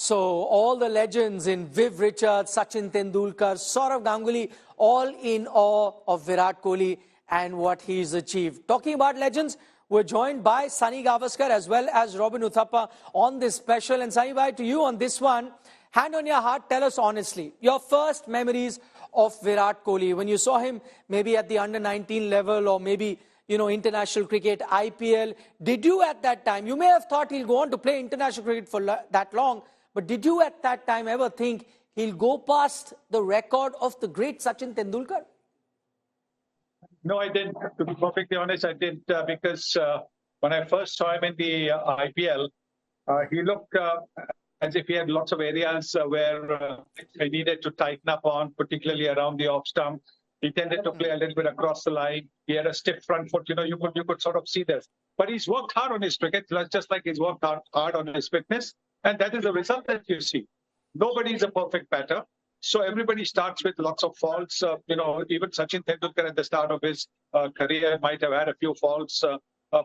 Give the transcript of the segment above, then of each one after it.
So all the legends in Viv Richards, Sachin Tendulkar, Saurav Ganguly, all in awe of Virat Kohli and what he's achieved. Talking about legends, we're joined by Sunny Gavaskar as well as Robin Uthappa on this special. And Sunny bhai, to you on this one, hand on your heart, tell us honestly, your first memories of Virat Kohli, when you saw him maybe at the under-19 level or maybe, you know, international cricket, IPL. Did you at that time, you may have thought he'll go on to play international cricket for that long, but did you at that time ever think he'll go past the record of the great Sachin Tendulkar? No, I didn't. To be perfectly honest, I didn't because when I first saw him in the IPL, he looked as if he had lots of areas where he needed to tighten up on, particularly around the off stump. He tended to play a little bit across the line. He had a stiff front foot. You know, you could sort of see this. But he's worked hard on his cricket, just like he's worked hard on his fitness. And that is the result that you see. Nobody is a perfect batter. So everybody starts with lots of faults. You know, even Sachin Tendulkar at the start of his career might have had a few faults,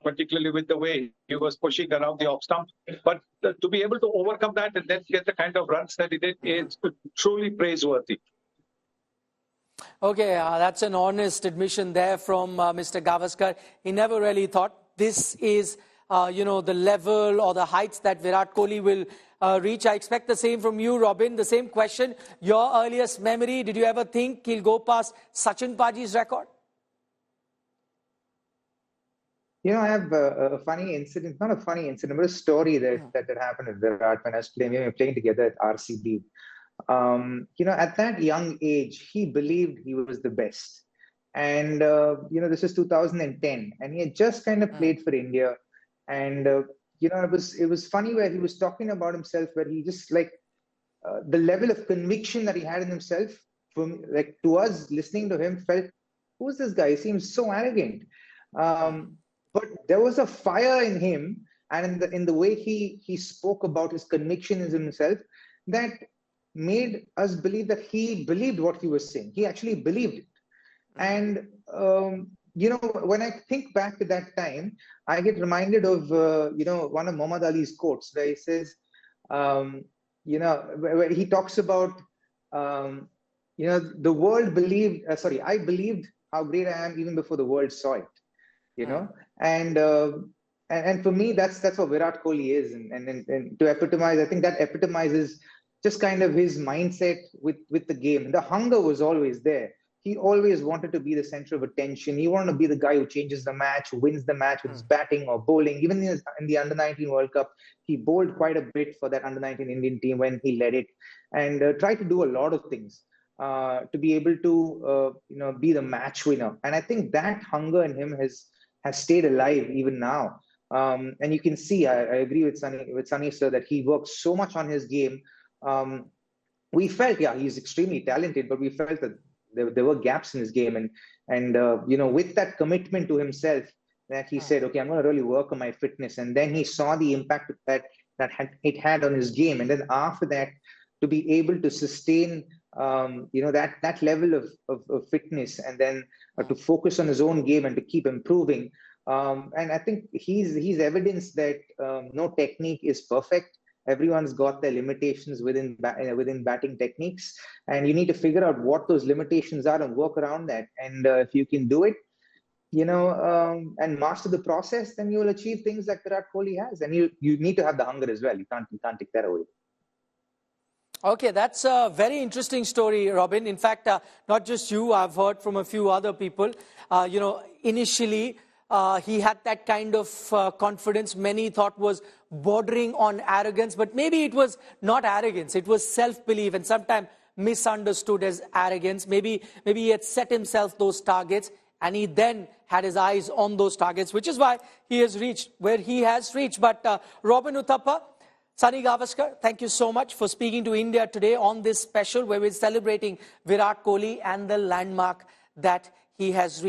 particularly with the way he was pushing around the off stump. But to be able to overcome that and then get the kind of runs that he did is truly praiseworthy. Okay, that's an honest admission there from Mr. Gavaskar. He never really thought this is, you know, the level or the heights that Virat Kohli will reach. I expect the same from you, Robin. The same question. Your earliest memory, did you ever think he'll go past Sachin Paji's record? You know, I have a funny incident, not a funny incident, but a story that happened with Virat when I was playing together at RCB. You know, at that young age, he believed he was the best. And, you know, this is 2010, and he had just kind of played for India. And, you know, it was funny where he was talking about himself, where he just like the level of conviction that he had in himself, from like to us listening to him, felt, who's this guy? He seems so arrogant. But there was a fire in him and in the way he spoke about his conviction in himself that made us believe that he believed what he was saying. He actually believed it. And, you know, when I think back to that time, I get reminded of, you know, one of Muhammad Ali's quotes where he says, you know, where he talks about, you know, the world believed, I believed how great I am even before the world saw it, you know. And for me, that's what Virat Kohli is. And to epitomize, I think that epitomizes just kind of his mindset with the game. The hunger was always there. He always wanted to be the center of attention. He wanted to be the guy who changes the match, who wins the match with his batting or bowling. Even in the under-19 World Cup, he bowled quite a bit for that under-19 Indian team when he led it, and tried to do a lot of things to be able to, you know, be the match winner. And I think that hunger in him has stayed alive even now. And you can see, I agree with Sunny sir, that he works so much on his game. We felt, yeah, he's extremely talented, but we felt that there were gaps in his game, and you know, with that commitment to himself, that he said, okay, I'm going to really work on my fitness, and then he saw the impact that it had on his game, and then after that, to be able to sustain, you know, that level of fitness, and then to focus on his own game and to keep improving. And I think he's evidence that no technique is perfect. Everyone's got their limitations within batting techniques, and you need to figure out what those limitations are and work around that. And if you can do it, you know, and master the process, then you will achieve things like Virat Kohli has. And you need to have the hunger as well. You can't take that away. Okay, that's a very interesting story, Robin. In fact, not just you, I've heard from a few other people. You know, initially, he had that kind of confidence many thought was bordering on arrogance, but maybe it was not arrogance, it was self-belief, and sometimes misunderstood as arrogance. Maybe he had set himself those targets, and he then had his eyes on those targets, which is why he has reached where he has reached. But Robin Uthappa, Sunny Gavaskar, thank you so much for speaking to India today on this special where we're celebrating Virat Kohli and the landmark that he has reached.